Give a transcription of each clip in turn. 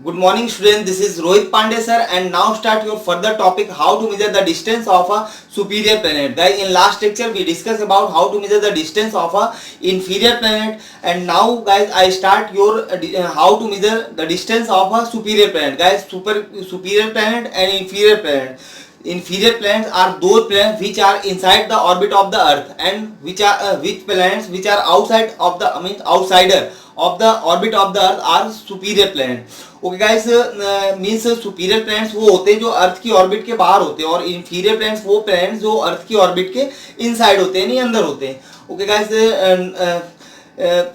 Good morning students, this is Rohit Pandey sir and now start your further topic how to measure the distance of a superior planet. Guys, in last lecture we discussed about how to measure the distance of a inferior planet and now guys I start your how to measure the distance of a superior planet. Guys, superior planet and inferior planet. Inferior planets are those planets which are inside the orbit of the earth and which planets which are outside of the outsider of the orbit of the earth are superior planet. Okay guys, means superior planets वो होते हैं जो अर्थ की orbit के बाहर होते हैं और इंफीरियर प्लैनेट्स वो प्लैनेट्स जो अर्थ की ऑर्बिट के इनसाइड होते हैं, नहीं अंदर होते हैं. Okay guys,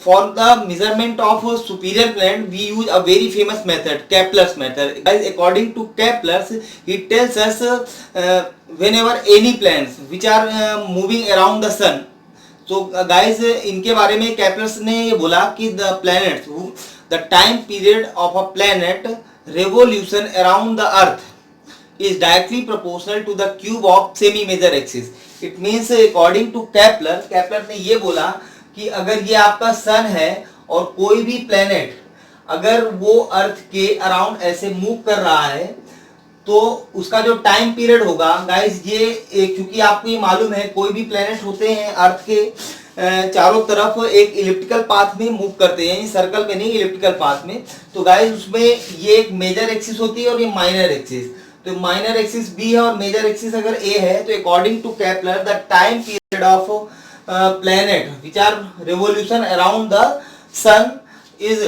for the measurement of superior planet we use a very famous method, Kepler's method. Guys, according to Kepler, he tells us whenever any planets which are moving around the sun. So guys, इनके बारे में Kepler ने ये बोला कि the planets, the time period of a planet revolution around the earth is directly proportional to the cube of semi major axis. It means according to Kepler ने ये बोला कि अगर ये आपका सन है और कोई भी प्लेनेट अगर वो अर्थ के अराउंड ऐसे मूव कर रहा है तो उसका जो टाइम पीरियड होगा गाइस, ये क्योंकि आपको ये मालूम है कोई भी प्लेनेट होते हैं अर्थ के चारों तरफ एक इलिप्टिकल पाथ में मूव करते हैं, सर्कल में नहीं, इलिप्टिकल पाथ में. तो गाइस उसमें ये एक मेजर एक्सिस होती है और ये माइनर एक्सिस. तो माइनर एक्सिस बी है और मेजर एक्सिस अगर ए है तो according to Kepler the time period of planet which are revolution around the sun is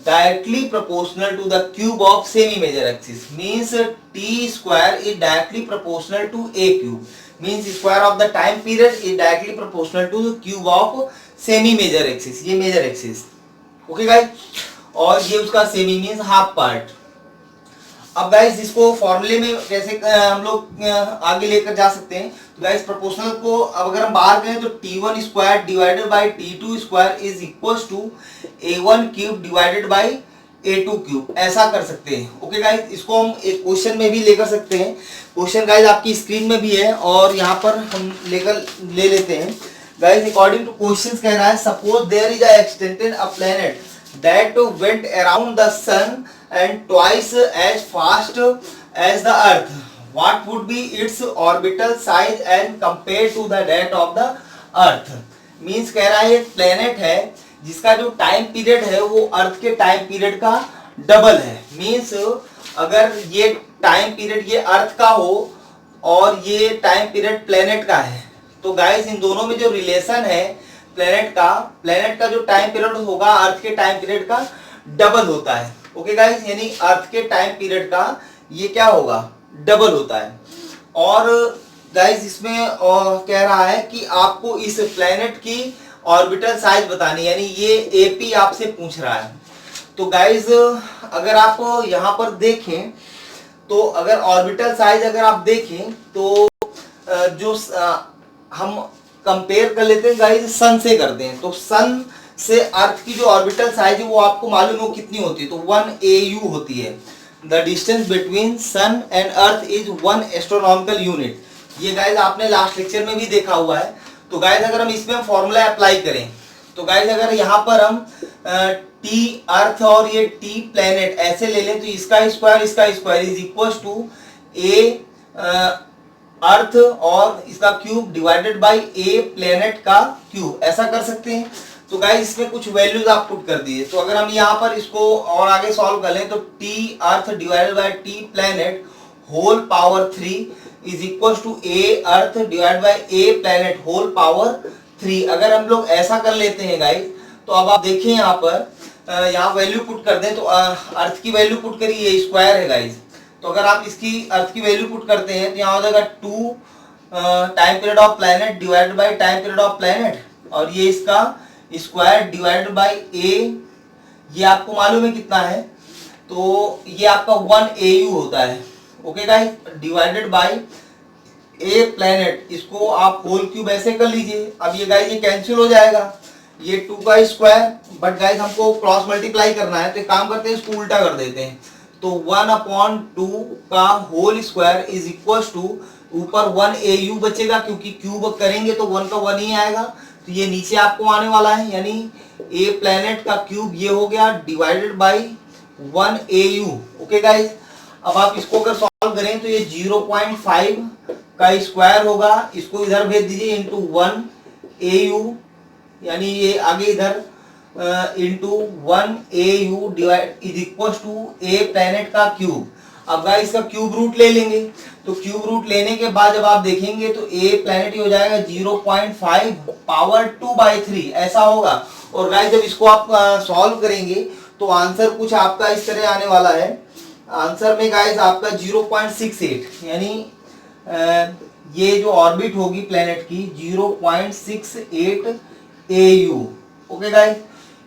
directly proportional to the cube of semi major axis. Means t square is directly proportional to a cube. Means square of the time period is directly proportional to the cube of semi major axis. ये major axis. Okay guys, और ये उसका semi means half part. अब guys इसको फॉर्मूले में कैसे हम लोग आगे लेकर जा सकते हैं. तो गाइस प्रोपोर्शनल को अब अगर हम बाहर करें तो t1 square divided by t2 square is equals to a1 cube divided by a2 cube, ऐसा कर सकते हैं. ओके गाइस, इसको हम एक क्वेश्चन में भी लेकर सकते हैं. क्वेश्चन गाइस आपकी स्क्रीन में भी है और यहाँ पर हम ले लेते हैं. गाइस अकॉर्डिंग टू क्वेश्चन कह रहा है suppose there is a extended a planet that went around the sun and twice as fast as the earth. What would be its orbital size and compared to the that of the earth? Means कह रहा है एक planet है जिसका जो time period है वो अर्थ के टाइम पीरियड का डबल है. मीन्स अगर ये टाइम पीरियड ये अर्थ का हो और ये टाइम पीरियड प्लेनेट का है तो गाइस इन दोनों में जो रिलेशन है प्लेनेट का जो टाइम पीरियड होगा अर्थ के टाइम पीरियड का डबल होता है. ओके गाइस, यानी अर्थ के टाइम पीरियड का ये क्या होगा, डबल होता है. और गाइस इसमें कह रहा है कि आपको इस प्लेनेट की ऑर्बिटल साइज बतानी, यानी ये एपी आपसे पूछ रहा है. तो गाइस अगर आप यहाँ पर देखें तो अगर ऑर्बिटल साइज अगर आप देखें तो जो हम कंपेयर कर लेते हैं गाइस सन से करते हैं. तो सन से अर्थ की जो ऑर्बिटल साइज है वो आपको मालूम हो कितनी होती है, तो 1 AU होती है. The distance between sun and earth is 1 astronomical unit. ये गाइस आपने लास्ट लेक्चर में भी देखा हुआ है. तो गाइस अगर हम इसमें फॉर्मूला अप्लाई करें तो गाइस अगर यहाँ पर हम टी अर्थ और ये टी प्लेनेट ऐसे ले लें तो इसका square is equal to A अर्थ और इसका cube divided by A planet का क्यूब, ऐसा कर सकते हैं. तो गाइस इसमें कुछ वैल्यूज आप पुट कर दिए. तो अगर हम यहाँ पर इसको और आगे सॉल्व कर लें तो T earth divided by T planet whole power 3 is equal to A earth divided by A planet whole power 3. अगर हम लोग ऐसा कर लेते हैं गाइस तो अब आप देखिए यहाँ पर यहाँ वैल्यू पुट कर दें तो अर्थ की वैल्यू पुट करिए, ये स्क्वायर है गाइस. तो अगर आप इसकी अर्थ की वैल्यू पुट करते हैं तो यहाँ हो जाएगा 2 time period of planet divided by time period of planet और ये इसका स्क्वायर डिवाइडेड बाय ए, ये आपको मालूम है कितना है, तो ये आपका 1 AU होता है. Okay guys, divided by A planet, इसको आप होल क्यूब ऐसे कर लीजिए. अब ये गाइस ये कैंसिल हो जाएगा, ये 2 का स्क्वायर, बट गाइस हमको क्रॉस मल्टीप्लाई करना है तो एक काम करते हैं इसको उल्टा कर देते हैं. तो 1/2 का whole square is equal to ऊपर 1 AU बचेगा क्योंकि क्यूब करेंगे तो 1 का 1 ही आएगा. तो ये नीचे आपको आने वाला है, यानी ए प्लेनेट का क्यूब ये हो गया divided by AU। Okay guys, अब आप इसको अगर सॉल्व करें तो ये 0.5 का स्क्वायर होगा, इसको इधर भेज दीजिए इंटू 1 AU, यानी ये आगे इधर into 1 AU divide is equal to A planet का क्यूब। अब गाइस इसका क्यूब रूट ले लेंगे, तो क्यूब रूट लेने के बाद जब आप देखेंगे तो ए प्लैनेट हो जाएगा 0.5 पावर 2/3 ऐसा होगा। और गाइस जब इसको आप सॉल्व करेंगे तो आंसर कुछ आपका इस तरह आने वाला है। आंसर में गाइस आपका 0.68, यानी ये जो ऑर्बिट होगी प्लैनेट की 0.68 AU। ओके गाइस,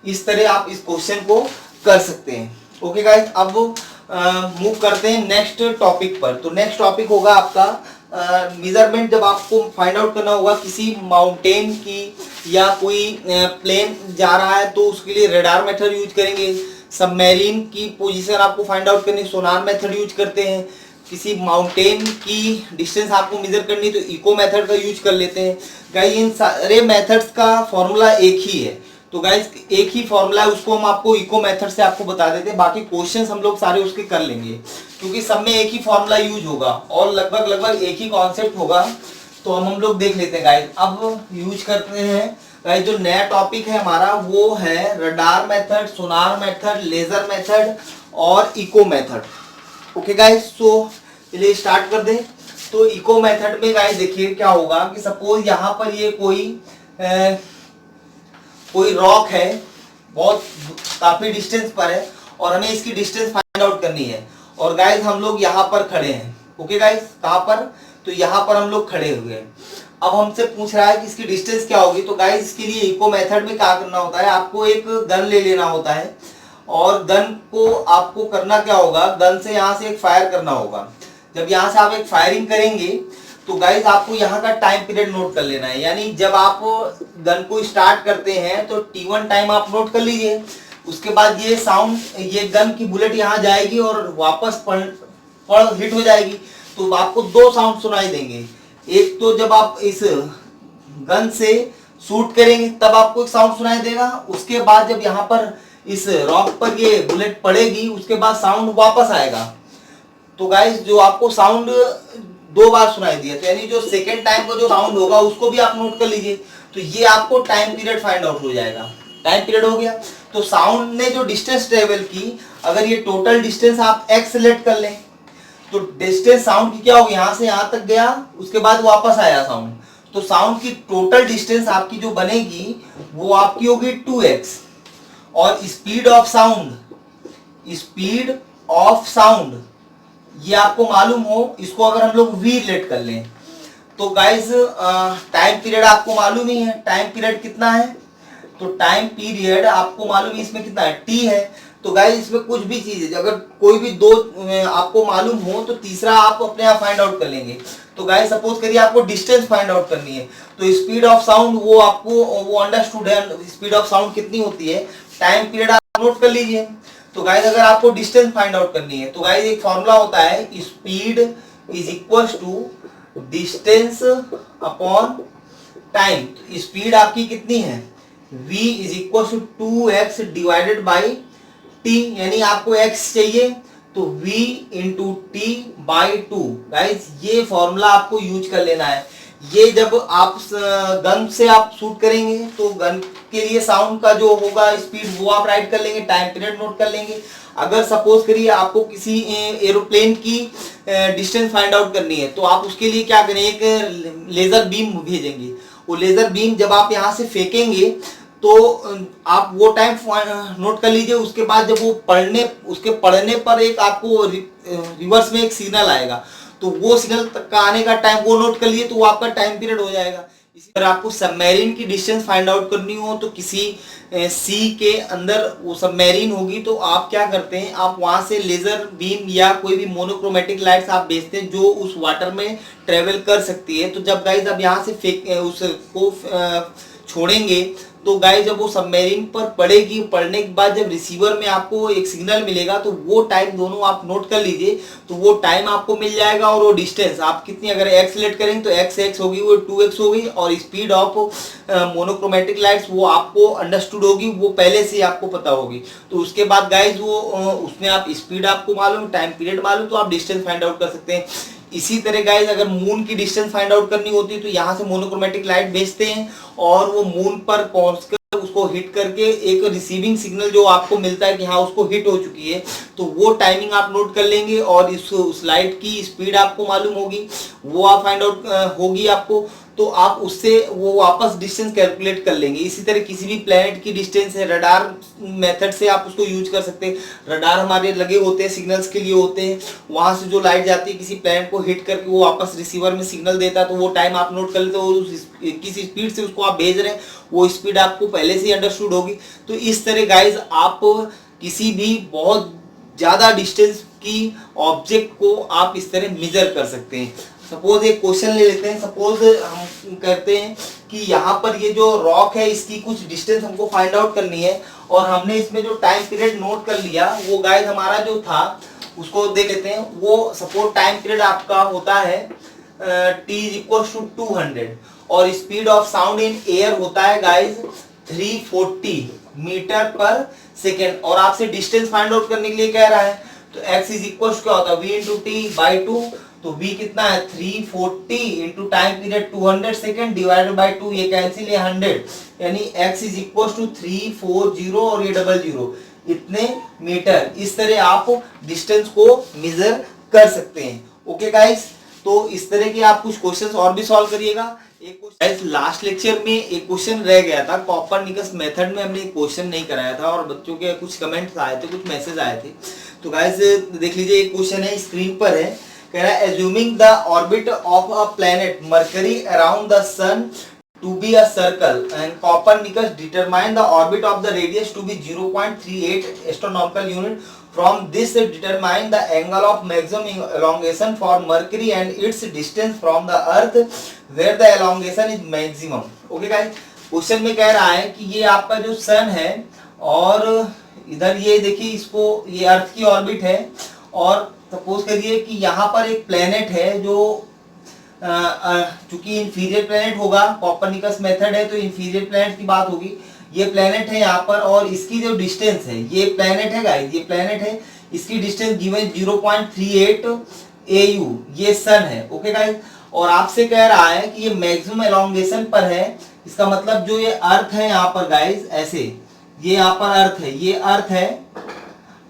इस तरह आप इस क्वेश्चन को कर सकते हैं। ओके गाइस, अब मूव करते हैं नेक्स्ट टॉपिक पर। तो नेक्स्ट टॉपिक होगा आपका मेजरमेंट। जब आपको फाइंड आउट करना होगा किसी माउंटेन की या कोई प्लेन जा रहा है तो उसके लिए रडार मेथड यूज करेंगे। सबमरीन की पोजीशन आपको फाइंड आउट करनी, सोनार मेथड यूज करते हैं। किसी माउंटेन की डिस्टेंस आपको मेजर करनी तो इको मेथड का यूज कर लेते हैं। गाइस इन सारे मेथड्स का फॉर्मूला एक ही है, तो गाइस एक ही फॉर्मूला है, उसको हम आपको इको मेथड से आपको बता देते हैं। बाकी क्वेश्चंस हम लोग सारे उसके कर लेंगे क्योंकि सब में एक ही फॉर्मूला यूज होगा और लगभग एक ही कॉन्सेप्ट होगा। तो हम लोग देख लेते हैं गाइस। अब यूज करते हैं गाइस, जो नया टॉपिक है हमारा वो है रडार मेथड, सोनार मेथड, लेजर मेथड और इको मेथड। ओके गाइस, सो चलिए स्टार्ट कर दें। तो इको मेथड में गाइस देखिए क्या होगा कि सपोज यहाँ पर ये कोई रॉक है, बहुत काफी डिस्टेंस पर है और हमें इसकी डिस्टेंस फाइंड आउट करनी है। और गाइस हम लोग यहाँ पर खड़े हैं। ओके गाइस, कहाँ पर? तो यहाँ पर हम लोग खड़े हुए हैं। अब हमसे पूछ रहा है कि इसकी डिस्टेंस क्या होगी। तो गाइस इसके लिए इको मेथड में क्या करना होता है, आपको एक गन ले लेना होता है और गन को आपको करना क्या होगा, गन से यहाँ से एक फायर करना होगा। जब यहाँ से आप एक फायरिंग करेंगे तो गाइस आपको यहाँ का टाइम पीरियड नोट कर लेना है। यानी जब आप गन को स्टार्ट करते हैं तो T1 टाइम आप नोट कर लीजिए। उसके बाद ये साउंड, ये गन की बुलेट यहाँ जाएगी और वापस पड़ हिट हो जाएगी, तो आपको दो साउंड सुनाई देंगे। एक तो जब आप इस गन से शूट करेंगे तब आपको एक साउंड सुनाई देगा, उसके बाद जब यहाँ पर इस रॉक पर ये बुलेट पड़ेगी उसके बाद साउंड वापस आएगा। तो गाइस जो आपको साउंड दो बार सुनाई दिया, तो यानी जो सेकेंड टाइम का जो साउंड होगा उसको भी आप नोट कर लीजिए। तो ये आपको टाइम पीरियड फाइंड आउट हो जाएगा। टाइम पीरियड हो गया। तो साउंड ने जो डिस्टेंस ट्रेवल की, अगर ये टोटल डिस्टेंस आप x सेलेक्ट कर लें तो डिस्टेंस साउंड की क्या होगी, यहाँ से यहाँ तक गया उसके बाद वापस आया साउंड, तो साउंड की टोटल डिस्टेंस आपकी जो बनेगी वो आपकी होगी 2x। और स्पीड ऑफ साउंड ये आपको मालूम हो, इसको अगर हम लोग v रिलेट कर लें तो गाइस टाइम पीरियड आपको मालूम ही है। टाइम पीरियड कितना है, तो टाइम पीरियड आपको मालूम है इसमें कितना है, t है। तो गाइस इसमें कुछ भी चीज है, अगर कोई भी दो आपको मालूम हो तो तीसरा आप अपने आप फाइंड आउट कर लेंगे। तो गाइस सपोज करिए आपको डिस्टेंस फाइंड आउट करनी है, तो स्पीड ऑफ साउंड वो आपको वो अंडरस्टूड है, स्पीड ऑफ साउंड कितनी होती है, टाइम पीरियड आप नोट कर लीजिए। तो गाइस अगर आपको डिस्टेंस फाइंड आउट करनी है तो गाइस एक फॉर्मूला होता है, speed is equal to distance upon time. Speed आपकी कितनी है, v is equal to 2x divided by t, यानी आपको x चाहिए तो v into T by 2। Guys ये फॉर्मूला आपको यूज कर लेना है। ये जब आप गन से आप शूट करेंगे तो गन के लिए साउंड का जो होगा स्पीड वो आप राइट कर लेंगे, टाइम पीरियड नोट कर लेंगे। अगर सपोज करिए आपको किसी एरोप्लेन की डिस्टेंस फाइंड आउट करनी है तो आप उसके लिए क्या करें, एक लेजर बीम भेजेंगे। वो लेजर बीम जब आप यहाँ से फेंकेंगे तो आप वो टाइम नोट कर लीजिए। उसके बाद जब वो उसके पढ़ने पर एक आपको रिवर्स में एक सिग्नल आएगा, तो वो सिग्नल तक का आने का टाइम वो नोट कर लिए, तो वो आपका टाइम पीरियड हो जाएगा। इसी तरह आपको सबमरीन की डिस्टेंस फाइंड आउट करनी हो तो किसी सी के अंदर वो सबमरीन होगी, तो आप क्या करते हैं, आप वहां से लेजर बीम या कोई भी मोनोक्रोमेटिक लाइट्स आप भेजते हैं जो उस वाटर में ट्रेवल कर सकती है। तो जब गाइस आप यहाँ से उसको छोड़ेंगे तो गाइस जब वो सबमरीन पर पड़ेगी, पड़ने के बाद जब रिसीवर में आपको एक सिग्नल मिलेगा तो वो टाइम दोनों आप नोट कर लीजिए। तो वो टाइम आपको मिल जाएगा और वो डिस्टेंस आप कितनी अगर एक्स सिलेक्ट करेंगे तो एक्स होगी, वो 2x होगी। और स्पीड ऑफ मोनोक्रोमेटिक लाइट्स वो आपको अंडरस्टूड होगी, वो पहले से ही आपको पता होगी। तो उसके बाद गाइज वो उसमें आप स्पीड आपको मालूम, टाइम पीरियड मालूम, तो आप डिस्टेंस फाइंड आउट कर सकते हैं। इसी तरह गाइज अगर मून की डिस्टेंस फाइंड आउट करनी होती है तो यहाँ से मोनोक्रोमेटिक लाइट भेजते हैं और वो मून पर पहुंचकर उसको हिट करके एक रिसीविंग सिग्नल जो आपको मिलता है कि हाँ उसको हिट हो चुकी है, तो वो टाइमिंग आप नोट कर लेंगे और उस लाइट की स्पीड आपको मालूम होगी, वो आप फाइंड आउट होगी आपको। तो आप उससे वो वापस डिस्टेंस कैलकुलेट कर लेंगे। इसी तरह किसी भी प्लैनेट की डिस्टेंस है, रडार मेथड से आप उसको यूज कर सकते हैं। रडार हमारे लगे होते हैं, सिग्नल्स के लिए होते हैं, वहां से जो लाइट जाती है किसी प्लैनेट को हिट करके वो वापस रिसीवर में सिग्नल देता है, तो वो टाइम आप नोट कर लेते हो, किस स्पीड से उसको आप भेज रहे हैं वो स्पीड आपको पहले से ही अंडरस्टूड होगी। तो इस तरह गाइज आप किसी भी बहुत ज़्यादा डिस्टेंस की ऑब्जेक्ट को आप इस तरह मेजर कर सकते हैं। सपोज एक क्वेश्चन ले लेते हैं, सपोज हम कहते हैं कि यहाँ पर ये जो रॉक है इसकी कुछ डिस्टेंस हमको फाइंड आउट करनी है और हमने इसमें जो टाइम पीरियड नोट कर लिया वो गाइस हमारा जो था उसको देख लेते हैं। वो सपोज टाइम पीरियड आपका होता है t = 200 और speed of sound in air होता है गाइस 340 मीटर पर सेकेंड और आपसे डिस्टेंस फाइंड आउट करने के लिए कह रहा है। तो x क्या होता है v/t/2, तो v कितना है 340 into time period 200 second divided by 2, ये कैंसिल है 100, यानी x = 340 और ये 00 इतने मीटर। इस तरह आप डिस्टेंस को मेजर कर सकते हैं। ओके गाइस, तो इस तरह के आप कुछ क्वेश्चंस और भी सॉल्व करिएगा। एक क्वेश्चन लास्ट लेक्चर में एक क्वेश्चन रह गया था, कॉपरनिकस मेथड में हमने एक क्वेश्चन नहीं कराया था और बच्चों के कुछ कमेंट्स आए थे, कुछ मैसेज आए थे। तो गाइस देख लीजिए, एक क्वेश्चन है स्क्रीन पर है, कह रहा है assuming the orbit of a planet Mercury around the sun to be a circle and Copernicus determined the orbit of the radius to be 0.38 astronomical unit. From this determine the angle of maximum elongation for Mercury and its distance from the Earth where the elongation is maximum. Okay guys, question में कह रहा है कि ये आपका जो सन है और इधर ये देखिए इसको, ये अर्थ की ऑर्बिट है और सपोज करिए कि यहाँ पर एक प्लेनेट है जो चूंकि इंफीरियर प्लेनेट होगा, कॉपरनिकस मेथड है तो इंफीरियर प्लेनेट की बात होगी। ये प्लेनेट है यहाँ पर और इसकी जो डिस्टेंस है, ये प्लेनेट है गाइस, ये प्लेनेट है, इसकी डिस्टेंस गिवन 0.38 AU, ये सन है। ओके गाइस, और आपसे कह रहा है कि ये मैक्सिमम एलोंगेशन पर है। इसका मतलब जो ये अर्थ है यहाँ पर गाइस, ऐसे ये यहाँ पर अर्थ है, ये अर्थ है,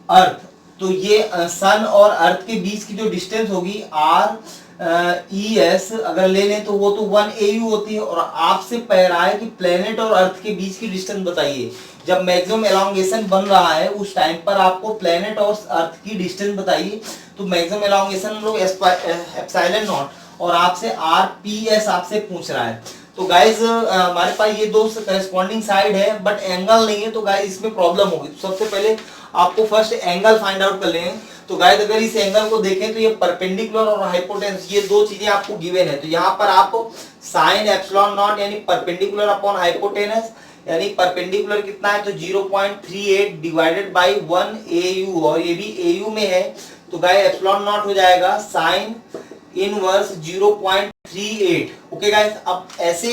अर्थ, तो ये सन और अर्थ के बीच की जो डिस्टेंस होगी RES अगर ले लें तो वो तो 1 AU होती है। और आपसे कह रहा है कि प्लेनेट और अर्थ के बीच की डिस्टेंस बताइए। जब मैक्सिमम एलोंगेशन बन रहा है उस टाइम पर आपको प्लेनेट और अर्थ की डिस्टेंस बताइए। तो मैक्सिमम एलोंगेशन हम लोग एप्सिलॉन नॉट और आपसे RPS आपसे पूछ रहा है। तो गाइज हमारे पास ये दो करेस्पॉन्डिंग साइड है बट एंगल नहीं है, तो गाइज इसमें प्रॉब्लम होगी। तो सबसे पहले आपको फर्स्ट एंगल फाइंड आउट कर लेंगे। तो गाइज अगर इस एंगल को देखें तो ये परपेंडिकुलर और हाइपोटेनस, ये दो चीजें आपको गिवन है। तो यहाँ पर आप साइन एप्सिलॉन नॉट यानी परपेंडिकुलर अपॉन हाइपोटेनस, यानी परपेंडिकुलर कितना है तो 0.38 डिवाइडेड बाई 1 AU और ये भी AU में है। तो गाइज एप्सिलॉन नॉट हो जाएगा साइन इनवर्स 0.38। ओके गाइज, अब ऐसे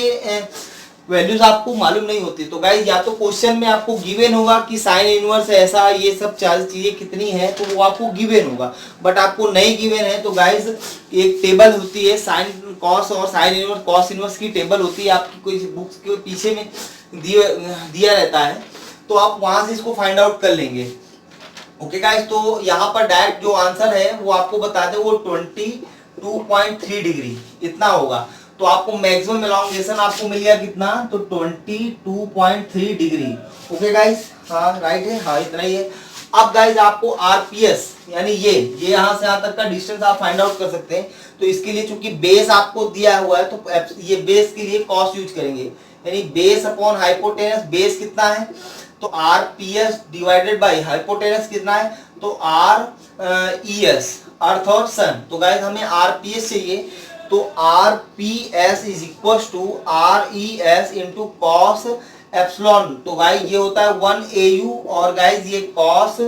वैल्यूज आपको मालूम नहीं होती तो गाइज या तो क्वेश्चन में आपको गिवन होगा कि साइन इनवर्स ऐसा ये सब चार चीजें कितनी है तो वो आपको गिवन होगा, बट आपको नहीं गिवन है। तो गाइज एक टेबल होती है साइन कॉस और साइन इनवर्स कॉस इनवर्स की टेबल होती है आपकी कोई बुक्स के पीछे में दिया रहता है, तो आप वहां से इसको फाइंड आउट कर लेंगे। ओके गाइज, तो यहाँ पर डायरेक्ट जो आंसर है वो आपको बता दे, वो 22.3 डिग्री इतना होगा। तो आपको मैक्सिमम एलोंगेशन आपको मिल गया कितना, तो 22.3 डिग्री। ओके गाइस, हाँ राइट है, हाँ इतना ही है। अब गाइस आपको आरपीएस यानी ये यहाँ से यहाँ तक का डिस्टेंस आप फाइंड आउट कर सकते हैं। तो इसके लिए चूंकि बेस आपको दिया हुआ है तो ये बेस के लिए कॉस यूज करेंगे, यानी बेस अपॉन हाइपोटेनस। बेस कितना है तो आरपीएस डिवाइडेड बाई हाइपोटेनस कितना है तो आरईएस, अर्थ और सन। तो गाइस हमें आरपीएस चाहिए, तो RPS is equal to RES into cos epsilon. तो गाइस ये होता है 1 AU और गाइस ये कॉस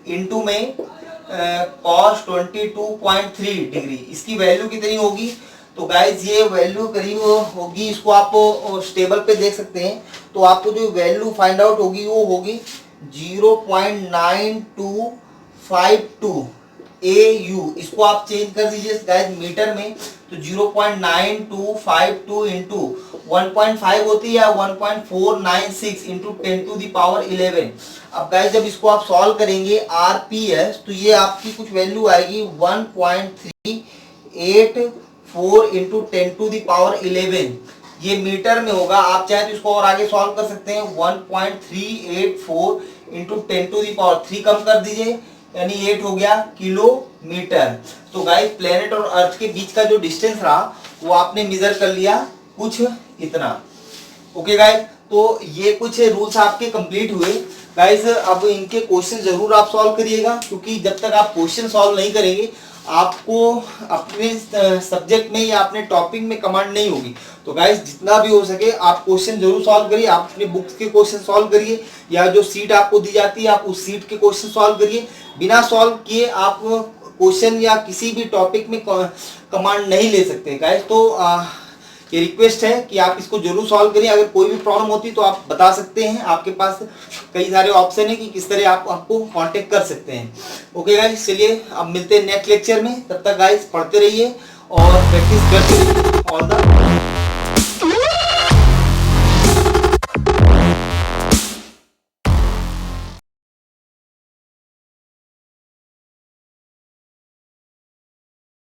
इनटू में कॉस 22.3 डिग्री, इसकी वैल्यू कितनी होगी? तो गाइस ये वैल्यू करीब होगी, इसको आप स्टेबल पे देख सकते हैं, तो आपको जो वैल्यू फाइंड आउट होगी वो होगी 0.9252 AU। इसको आप चेंज कर दीजिए गाइस मीटर में, तो 0.9252 इंटू 1.5 होती है या 1.496 इंटू 10⁴ अब गाइस जब इसको आप सॉल्व करेंगे RPS, तो ये आपकी कुछ वैल्यू आएगी 1.384 इंटू 10⁻11, ये मीटर में होगा। आप चाहे तो इसको और आगे सॉल्व कर सकते हैं, 1.384 इंटू 10⁻3 कम कर दीजिए, यानी 8 हो गया किलोमीटर। तो गाइस प्लेनेट और अर्थ के बीच का जो डिस्टेंस रहा वो आपने मेजर कर लिया कुछ इतना। ओके गाइस, तो ये कुछ रूल्स आपके कंप्लीट हुए। गाइस अब इनके क्वेश्चन जरूर आप सॉल्व करिएगा, क्योंकि जब तक आप क्वेश्चन सॉल्व नहीं करेंगे आपको अपने सब्जेक्ट में या अपने टॉपिक में कमांड नहीं होगी। तो गाइस जितना भी हो सके आप क्वेश्चन जरूर सॉल्व करिए, आप अपने बुक्स के क्वेश्चन सॉल्व करिए, या जो सीट आपको दी जाती है आप उस सीट के क्वेश्चन सॉल्व करिए। बिना सॉल्व किए आप क्वेश्चन या किसी भी टॉपिक में कमांड नहीं ले सकते गाइस। तो ये रिक्वेस्ट है कि आप इसको जरूर सॉल्व करिए। अगर कोई भी प्रॉब्लम होती तो आप बता सकते हैं, आपके पास कई सारे ऑप्शन है कि किस तरह आप आपको कांटेक्ट कर सकते हैं। ओके गाइस, चलिए अब मिलते हैं नेक्स्ट लेक्चर में। तब तक गाइस पढ़ते रहिए और प्रैक्टिस करते रहिए। All the